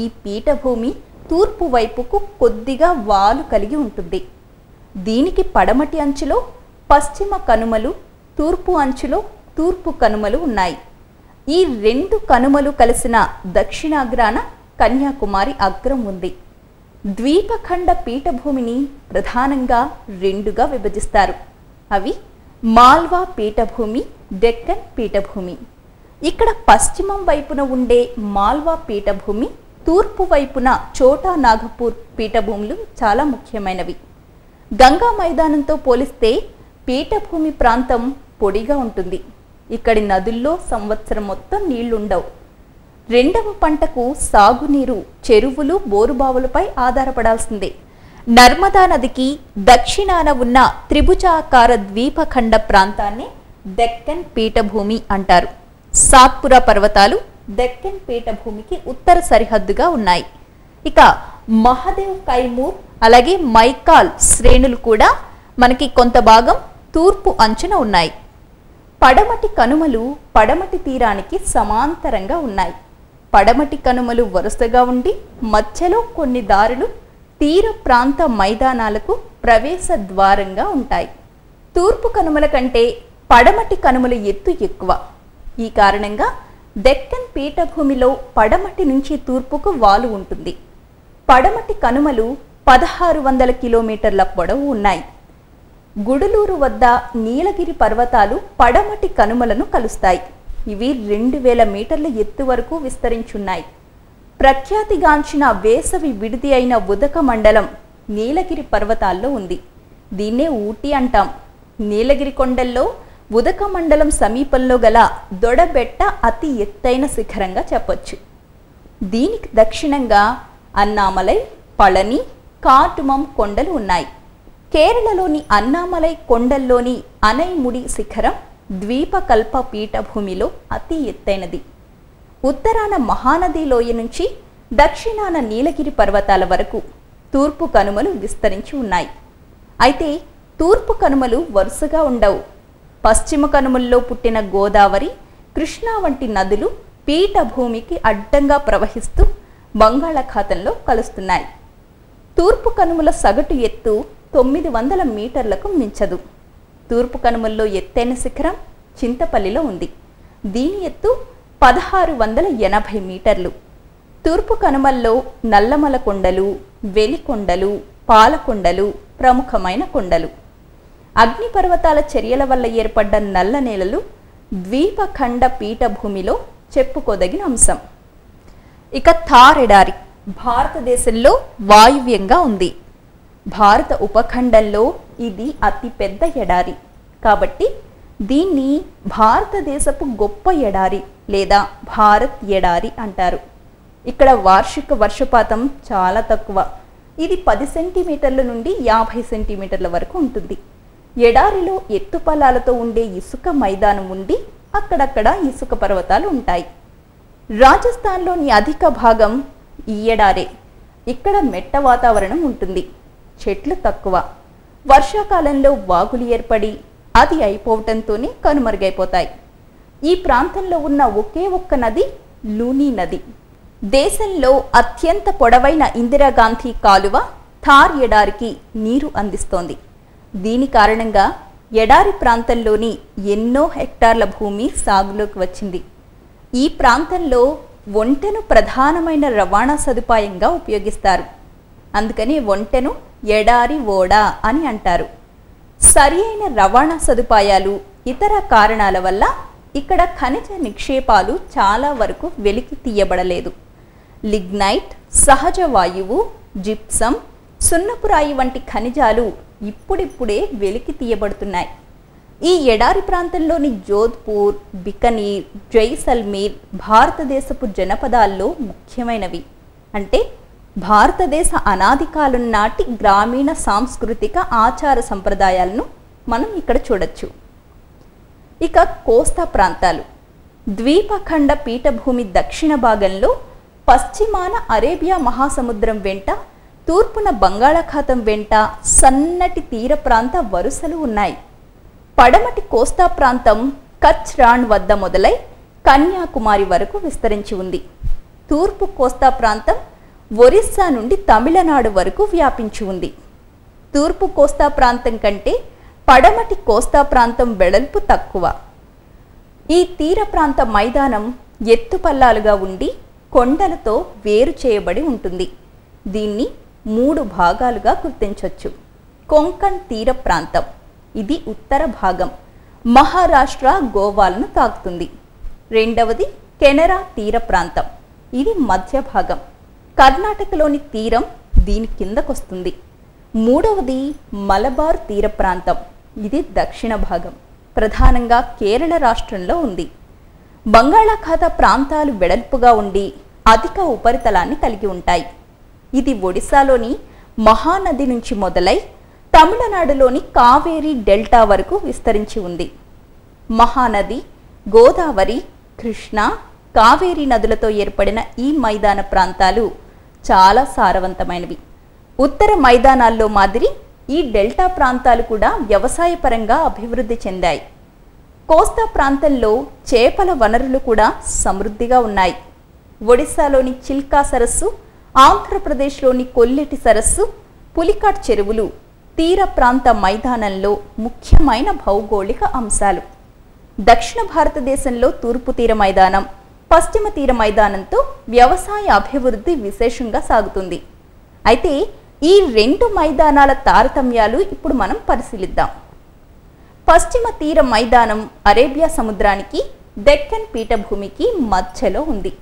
ఈ పీఠభూమి తూర్పు వైపుకు కొద్దిగా వాలు కలిగి ఉంటుంది. దీనికి పడమటి అంచులో పశ్చిమ కనుమలు, తూర్పు అంచులో తూర్పు కనుమలు ఉన్నాయి. ఈ రెండు కనుమలు కలిసిన దక్షిణాగ్రాన కన్యాకుమారి అగ్రం ఉంది. ద్వీపఖండ పీఠభూమిని ప్రధానంగా రెండుగా విభజిస్తారు. అవి మాల్వా పీఠభూమి, డెక్కన్ పీఠభూమి. ఇక్కడ పశ్చిమం వైపున ఉండే మాల్వా పీఠభూమి, తూర్పు వైపున చోటా నాగపూర్ పీఠభూములు చాలా ముఖ్యమైనవి. గంగా మైదానంతో పోలిస్తే పీఠభూమి ప్రాంతం పొడిగా ఉంటుంది. ఇక్కడి నదుల్లో సంవత్సరం మొత్తం నీళ్లుండవు. రెండవ పంటకు సాగునీరు చెరువులు, బోరుబావులపై ఆధారపడాల్సిందే. నర్మదా నదికి దక్షిణాన ఉన్న త్రిభుజాకార ద్వీపఖండ ప్రాంతాన్ని డెక్కన్ పీఠభూమి అంటారు. సాత్పురా పర్వతాలు డెక్కన్ పీఠభూమికి ఉత్తర సరిహద్దుగా ఉన్నాయి. ఇక మహదేవ్ కైమూర్ అలాగే మైకాల్ శ్రేణులు కూడా మనకి కొంత భాగం తూర్పు అంచున ఉన్నాయి. పడమటి కనుమలు పడమటి తీరానికి సమాంతరంగా ఉన్నాయి. పడమటి కనుమలు వరుసగా ఉండి మధ్యలో కొన్ని దారులు తీర ప్రాంత మైదానాలకు ప్రవేశ ద్వారంగా ఉంటాయి. తూర్పు కనుమల కంటే పడమటి కనుమల ఎత్తు ఎక్కువ. ఈ కారణంగా డెక్కన్ పీఠభూమిలో పడమటి నుంచి తూర్పుకు వాలు ఉంటుంది. పడమటి కనుమలు 1600 కిలోమీటర్ల పొడవు ఉన్నాయి. గుడులూరు వద్ద నీలగిరి పర్వతాలు పడమటి కనుమలను కలుస్తాయి. ఇవి 2000 మీటర్ల ఎత్తు వరకు విస్తరించున్నాయి. ప్రఖ్యాతిగాంచిన వేసవి విడిది అయిన ఉదక మండలం నీలగిరి పర్వతాల్లో ఉంది. దీన్నే ఊటీ అంటాం. నీలగిరి కొండల్లో ఉదక మండలం సమీపంలో గల దొడబెట్ట అతి ఎత్తైన శిఖరంగా చెప్పొచ్చు. దీనికి దక్షిణంగా అన్నామలై, పళని, కాటుమం కొండలు ఉన్నాయి. కేరళలోని అన్నామలై కొండల్లోని అనైముడి శిఖరం ద్వీపకల్ప పీఠభూమిలో అతి ఎత్తైనది. ఉత్తరాన మహానది లోయ నుంచి దక్షిణాన నీలగిరి పర్వతాల వరకు తూర్పు కనుమలు విస్తరించి ఉన్నాయి. అయితే తూర్పు కనుమలు వరుసగా ఉండవు. పశ్చిమ కనుమల్లో పుట్టిన గోదావరి, కృష్ణా వంటి నదులు పీఠభూమికి అడ్డంగా ప్రవహిస్తూ బంగాళాఖాతంలో కలుస్తున్నాయి. తూర్పు కనుమల సగటు ఎత్తు 900 మీటర్లకు మించదు. తూర్పు కనుమల్లో ఎత్తైన శిఖరం చింతపల్లిలో ఉంది. దీని ఎత్తు 1680 మీటర్లు. తూర్పు కనుమల్లో నల్లమల కొండలు, వెలికొండలు, పాలకొండలు ప్రముఖమైన కొండలు. అగ్నిపర్వతాల చర్యల వల్ల ఏర్పడ్డ నల్ల నేలలు ద్వీపఖండ పీఠభూమిలో చెప్పుకోదగిన అంశం. ఇక థార్ ఎడారి భారతదేశంలో వాయువ్యంగా ఉంది. భారత ఉపఖండంలో ఇది అతిపెద్ద ఎడారి. కాబట్టి దీన్ని భారతదేశపు గొప్ప ఎడారి లేదా భారత్ ఎడారి అంటారు. ఇక్కడ వార్షిక వర్షపాతం చాలా తక్కువ. ఇది 10 సెంటీమీటర్ల నుండి 50 సెంటీమీటర్ల వరకు ఉంటుంది. ఎడారిలో ఎత్తుపల్లాలతో ఉండే ఇసుక మైదానం ఉండి అక్కడక్కడ ఇసుక పర్వతాలు ఉంటాయి. రాజస్థాన్లోని అధిక భాగం ఈ ఎడారే. ఇక్కడ మెట్ట వాతావరణం ఉంటుంది. చెట్లు తక్కువ. వర్షాకాలంలో వాగులు ఏర్పడి అది అయిపోవటంతోనే కనుమరుగైపోతాయి. ఈ ప్రాంతంలో ఉన్న ఒకే ఒక్క నది లూనీ నది. దేశంలో అత్యంత పొడవైన ఇందిరాగాంధీ కాలువ థార్ ఎడారికి నీరు అందిస్తోంది. దీని కారణంగా ఎడారి ప్రాంతంలోని ఎన్నో హెక్టార్ల భూమి సాగులోకి వచ్చింది. ఈ ప్రాంతంలో ఒంటెను ప్రధానమైన రవాణా సదుపాయంగా ఉపయోగిస్తారు. అందుకని ఒంటెను ఎడారి ఓడ అని అంటారు. సరి అయిన రవాణా సదుపాయాలు, ఇతర కారణాల వల్ల ఇక్కడ ఖనిజ నిక్షేపాలు చాలా వరకు వెలికి తీయబడలేదు. లిగ్నైట్, సహజ వాయువు, జిప్సం, సున్నపురాయి వంటి ఖనిజాలు ఇప్పుడిప్పుడే వెలికి తీయబడుతున్నాయి. ఈ ఎడారి ప్రాంతంలోని జోధ్పూర్, బికనీర్, జైసల్మీర్ భారతదేశపు జనపదాల్లో ముఖ్యమైనవి. అంటే భారతదేశ అనాది కాలం నాటి గ్రామీణ సాంస్కృతిక ఆచార సంప్రదాయాలను మనం ఇక్కడ చూడొచ్చు. ఇక కోస్తా ప్రాంతాలు. ద్వీపఖండ పీఠభూమి దక్షిణ భాగంలో పశ్చిమాన అరేబియా మహాసముద్రం వెంట, తూర్పున బంగాళాఖాతం వెంట సన్నటి తీర ప్రాంత వరుసలు ఉన్నాయి. పడమటి కోస్తా ప్రాంతం కచ్ రాణ్ వద్ద మొదలై కన్యాకుమారి వరకు విస్తరించి ఉంది. తూర్పు కోస్తా ప్రాంతం ఒరిస్సా నుండి తమిళనాడు వరకు వ్యాపించి ఉంది. తూర్పు కోస్తా ప్రాంతం కంటే పడమటి కోస్తా ప్రాంతం వెడల్పు తక్కువ. ఈ తీర ప్రాంత మైదానం ఎత్తుపల్లాలుగా ఉండి కొండలతో వేరు చేయబడి ఉంటుంది. దీన్ని 3 భాగాలుగా గుర్తించవచ్చు. కొంకణ్ తీర ప్రాంతం, ఇది ఉత్తర భాగం, మహారాష్ట్ర, గోవాలను తాకుతుంది. రెండవది కెనరా తీర ప్రాంతం, ఇది మధ్య భాగం, కర్ణాటకలోని తీరం దీని కిందకొస్తుంది. మూడవది మలబార్ తీర ప్రాంతం, ఇది దక్షిణ భాగం, ప్రధానంగా కేరళ రాష్ట్రంలో ఉంది. బంగాళాఖాత ప్రాంతాలు వెడల్పుగా ఉండి అధిక ఉపరితలాన్ని కలిగి ఉంటాయి. ఇది ఒడిశాలోని మహానది నుంచి మొదలై తమిళనాడులోని కావేరీ డెల్టా వరకు విస్తరించి ఉంది. మహానది, గోదావరి, కృష్ణ, కావేరీ నదులతో ఏర్పడిన ఈ మైదాన ప్రాంతాలు చాలా సారవంతమైనవి. ఉత్తర మైదానాల్లో మాదిరి ఈ డెల్టా ప్రాంతాలు కూడా వ్యవసాయపరంగా అభివృద్ధి చెందాయి. కోస్తా ప్రాంతంలో చేపల వనరులు కూడా సమృద్ధిగా ఉన్నాయి. ఒడిశాలోని చిల్కా సరస్సు, ఆంధ్రప్రదేశ్లోని కొల్లెటి సరస్సు, పులికాట్ చెరువులు తీర ప్రాంత మైదానంలో ముఖ్యమైన భౌగోళిక అంశాలు. దక్షిణ భారతదేశంలో తూర్పు తీర మైదానం, పశ్చిమ తీర మైదానంతో వ్యవసాయ అభివృద్ధి విశేషంగా సాగుతుంది. అయితే ఈ 2 మైదానాల తారతమ్యాలు ఇప్పుడు మనం పరిశీలిద్దాం. పశ్చిమ తీర మైదానం అరేబియా సముద్రానికి, దక్కన్ పీఠభూమికి మధ్యలో ఉంది.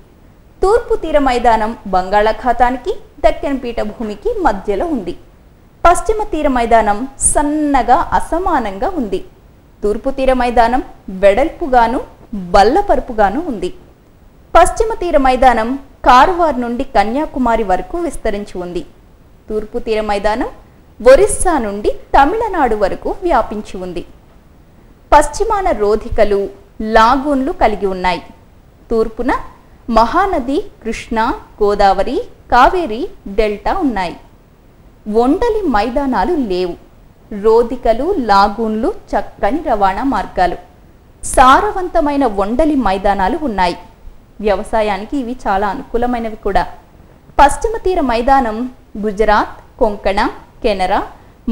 తూర్పు తీర మైదానం బంగాళాఖాతానికి, దక్కన్ పీఠభూమికి మధ్యలో ఉంది. పశ్చిమ తీర మైదానం సన్నగా అసమానంగా ఉంది. తూర్పు తీర మైదానం వెడల్పుగాను బల్లపరుపుగాను ఉంది. పశ్చిమ తీర మైదానం కార్వార్ నుండి కన్యాకుమారి వరకు విస్తరించి ఉంది. తూర్పు తీర మైదానం ఒరిస్సా నుండి తమిళనాడు వరకు వ్యాపించి ఉంది. పశ్చిమాన రోధికలు, లాగూన్లు కలిగి ఉన్నాయి. తూర్పున మహానది, కృష్ణ, గోదావరి, కావేరీ డెల్టా ఉన్నాయి. ఒండలి మైదానాలు లేవు. రోధికలు, లాగూన్లు చక్కని రవాణా మార్గాలు, సారవంతమైన ఒండలి మైదానాలు ఉన్నాయి. వ్యవసాయానికి ఇవి చాలా అనుకూలమైనవి కూడా. పశ్చిమ తీర మైదానం గుజరాత్, కొంకణ, కెనరా,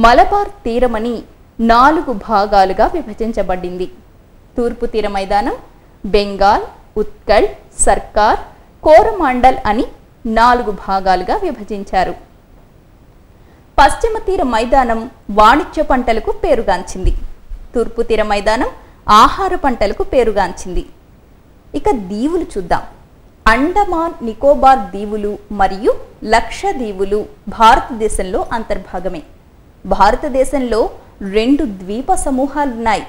మలబార్ తీరమని 4 భాగాలుగా విభజించబడింది. తూర్పు తీర మైదానం బెంగాల్, ఉత్కల్, సర్కార్, కోరమాండల్ అని 4 భాగాలుగా విభజించారు. పశ్చిమ తీర మైదానం వాణిజ్య పంటలకు పేరుగాంచింది. తూర్పు తీర మైదానం ఆహార పంటలకు పేరుగాంచింది. ఇక దీవులు చూద్దాం. అండమాన్ నికోబార్ దీవులు మరియు లక్షద్వీపులు భారతదేశంలో అంతర్భాగమే. భారతదేశంలో 2 ద్వీప సమూహాలున్నాయి.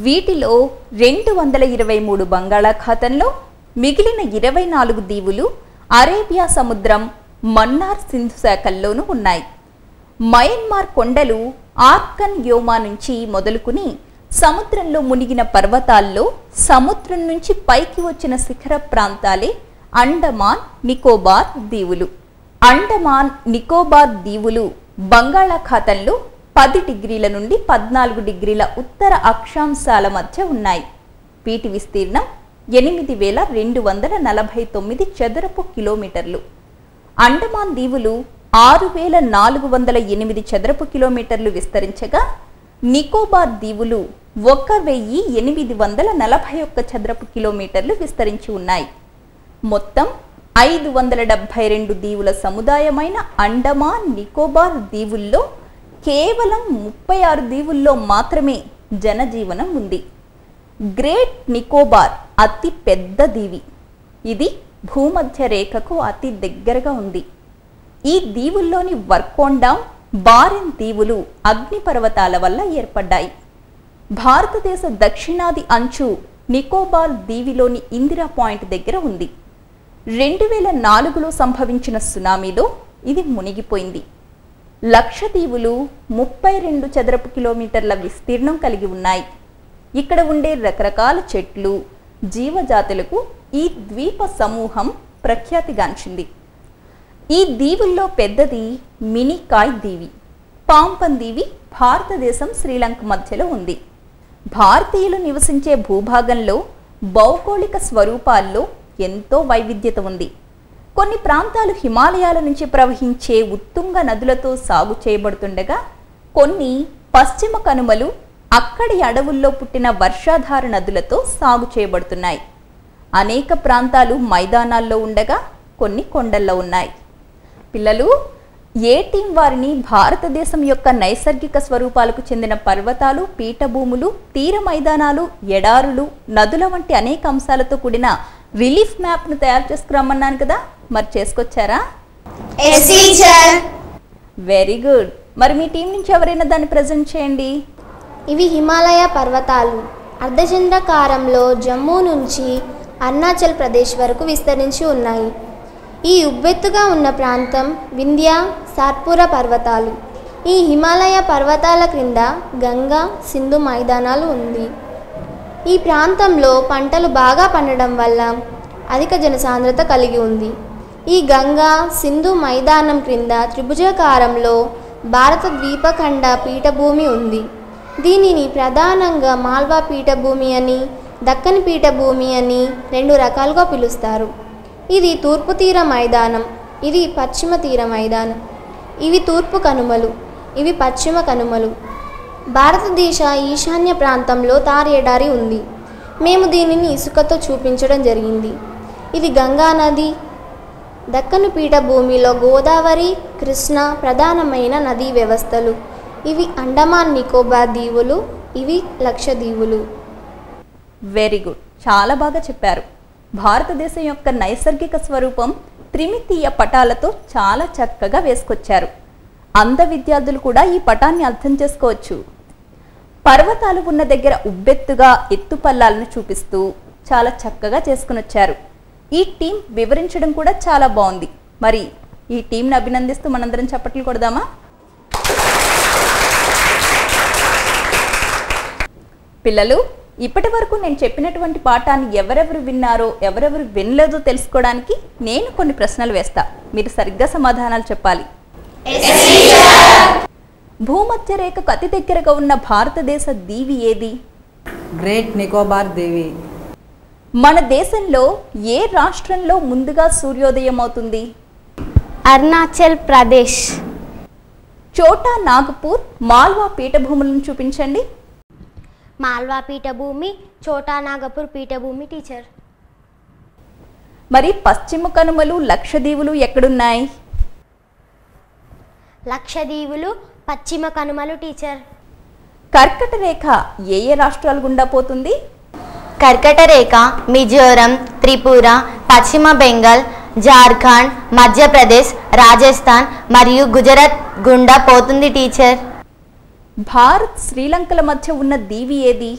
వీటిలో 223 బంగాళాఖాతంలో, మిగిలిన 24 దీవులు అరేబియా సముద్రం, మన్నార్ సింధు శాఖల్లోనూ ఉన్నాయి. మయన్మార్ కొండలు ఆర్కన్ యోమా నుంచి మొదలుకుని సముద్రంలో మునిగిన పర్వతాల్లో సముద్రం నుంచి పైకి వచ్చిన శిఖర ప్రాంతాలే అండమాన్ నికోబార్ దీవులు. అండమాన్ నికోబార్ దీవులు బంగాళాఖాతంలో 10 డిగ్రీల నుండి 14 డిగ్రీల ఉత్తర అక్షాంశాల మధ్య ఉన్నాయి. వీటి విస్తీర్ణం 8249 చదరపు కిలోమీటర్లు. అండమాన్ దీవులు 6408 చదరపు కిలోమీటర్లు విస్తరించగా, నికోబార్ దీవులు 1841 చదరపు కిలోమీటర్లు విస్తరించి ఉన్నాయి. మొత్తం 572 దీవుల సముదాయమైన అండమాన్ నికోబార్ దీవుల్లో కేవలం 36 దీవుల్లో మాత్రమే జనజీవనం ఉంది. గ్రేట్ నికోబార్ అతి పెద్ద దీవి. ఇది భూమధ్య రేఖకు అతి దగ్గరగా ఉంది. ఈ దీవుల్లోని వర్కోండా, బారెన్ దీవులు అగ్నిపర్వతాల వల్ల ఏర్పడ్డాయి. భారతదేశ దక్షిణాది అంచు నికోబార్ దీవిలోని ఇందిరా పాయింట్ దగ్గర ఉంది. 2004లో సంభవించిన సునామీలో ఇది మునిగిపోయింది. లక్షద్వీపులు 32 చదరపు కిలోమీటర్ల విస్తీర్ణం కలిగి ఉన్నాయి. ఇక్కడ ఉండే రకరకాల చెట్లు, జీవజాతులకు ఈ ద్వీప సమూహం ప్రఖ్యాతిగాంచింది. ఈ దీవుల్లో పెద్దది మినికాయ్ దీవి. పాంపన్ దీవి భారతదేశం, శ్రీలంక మధ్యలో ఉంది. భారతీయులు నివసించే భూభాగంలో భౌగోళిక స్వరూపాల్లో ఎంతో వైవిధ్యత ఉంది. కొన్ని ప్రాంతాలు హిమాలయాల నుంచి ప్రవహించే ఉత్తుంగ నదులతో సాగు చేయబడుతుండగా, కొన్ని పశ్చిమ కనుమలు అక్కడి అడవుల్లో పుట్టిన వర్షాధార నదులతో సాగు చేయబడుతున్నాయి. అనేక ప్రాంతాలు మైదానాల్లో ఉండగా కొన్ని కొండల్లో ఉన్నాయి. పిల్లలు, ఏ టీం వారిని భారతదేశం యొక్క నైసర్గిక స్వరూపాలకు చెందిన పర్వతాలు, పీఠభూములు, తీర మైదానాలు, ఎడారులు, నదుల వంటి అనేక అంశాలతో కూడిన రిలీఫ్ మ్యాప్ను తయారు చేసుకురమ్మన్నాను కదా, మరి చేసుకొచ్చారా? Yes, teacher. Very good. మరి మీ టీం నుంచి ఎవరైనా దాన్ని ప్రజెంట్ చేయండి. ఇవి హిమాలయ పర్వతాలు. అర్ధచంద్రాకారంలో జమ్మూ నుంచి అరుణాచల్ ప్రదేశ్ వరకు విస్తరించి ఉన్నాయి. ఈ ఉబ్బెత్తుగా ఉన్న ప్రాంతం వింధ్య, సాత్పురా పర్వతాలు. ఈ హిమాలయ పర్వతాల క్రింద గంగా, సింధు మైదానాలు ఉంది. ఈ ప్రాంతంలో పంటలు బాగా పండడం వల్ల అధిక జనసాంద్రత కలిగి ఉంది. ఈ గంగా, సింధు మైదానం క్రింద త్రిభుజాకారంలో భారత ద్వీపఖండ పీఠభూమి ఉంది. దీనిని ప్రధానంగా మాల్వా పీఠభూమి అని, దక్కన్ పీఠభూమి అని 2 రకాలుగా పిలుస్తారు. ఇది తూర్పు తీర మైదానం, ఇది పశ్చిమ తీర మైదానం. ఇవి తూర్పు కనుమలు, ఇవి పశ్చిమ కనుమలు. భారతదేశ ఈశాన్య ప్రాంతంలో తార్ ఎడారి ఉంది. మేము దీనిని ఇసుకతో చూపించడం జరిగింది. ఇది గంగా నది. దక్కను పీఠభూమిలో గోదావరి, కృష్ణ ప్రధానమైన నదీ వ్యవస్థలు. ఇవి అండమాన్ నికోబార్ దీవులు, ఇవి లక్షద్వీపులు. వెరీ గుడ్, చాలా బాగా చెప్పారు. భారతదేశం యొక్క నైసర్గిక స్వరూపం త్రిమితీయ పటాలతో చాలా చక్కగా వేసుకొచ్చారు. అంధ విద్యార్థులు కూడా ఈ పటాన్ని అర్థం చేసుకోవచ్చు. పర్వతాలు ఉన్న దగ్గర ఉబ్బెత్తుగా ఎత్తుపల్లాలను చూపిస్తూ చాలా చక్కగా చేసుకుని వచ్చారు. ఈ టీం వివరించడం కూడా చాలా బాగుంది. మరి ఈ టీంని అభినందిస్తూ మనందరం చప్పట్లు కొడదామా? పిల్లలు, ఇప్పటి వరకు నేను చెప్పినటువంటి పాఠాన్ని ఎవరెవరు విన్నారో ఎవరెవరు వినలేదో తెలుసుకోవడానికి నేను కొన్ని ప్రశ్నలు వేస్తా. మీరు సరిగ్గా సమాధానాలు చెప్పాలి. భూమధ్య రేఖకు అతి దగ్గరగా ఉన్న భారతదేశ దీవి ఏది? గ్రేట్ నికోబార్ దీవి. మన దేశంలో ఏ రాష్ట్రంలో ముందుగా సూర్యోదయం అవుతుంది? అరుణాచల్ ప్రదేశ్. చోటా నాగపూర్, మాల్వా పీఠభూములను చూపించండి. మాల్వా పీఠభూమి, చోటా నాగపూర్ పీఠభూమి టీచర్. మరి పశ్చిమ కనుమలు, లక్షద్వీపులు ఎక్కడున్నాయి? లక్షద్వీపులు, పశ్చిమ కనుమలు టీచర్. కర్కట రేఖ ఏ ఏ రాష్ట్రాలు గుండా పోతుంది? కర్కట రేఖ మిజోరం, త్రిపుర, పశ్చిమ బెంగాల్, జార్ఖండ్, మధ్యప్రదేశ్, రాజస్థాన్ మరియు గుజరాత్ గుండా పోతుంది టీచర్. భారత్, శ్రీలంకల మధ్య ఉన్న దీవి ఏది?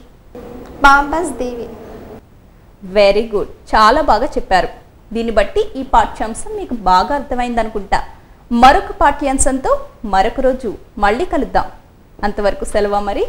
పాంపస్ దీవి. వెరీ గుడ్, చాలా బాగా చెప్పారు. దీన్ని బట్టి ఈ పాఠ్యాంశం మీకు బాగా అర్థమైందనుకుంటా. మరొక పాఠ్యాంశంతో మరొక రోజు మళ్ళీ కలుద్దాం. అంతవరకు సెలవు మరి.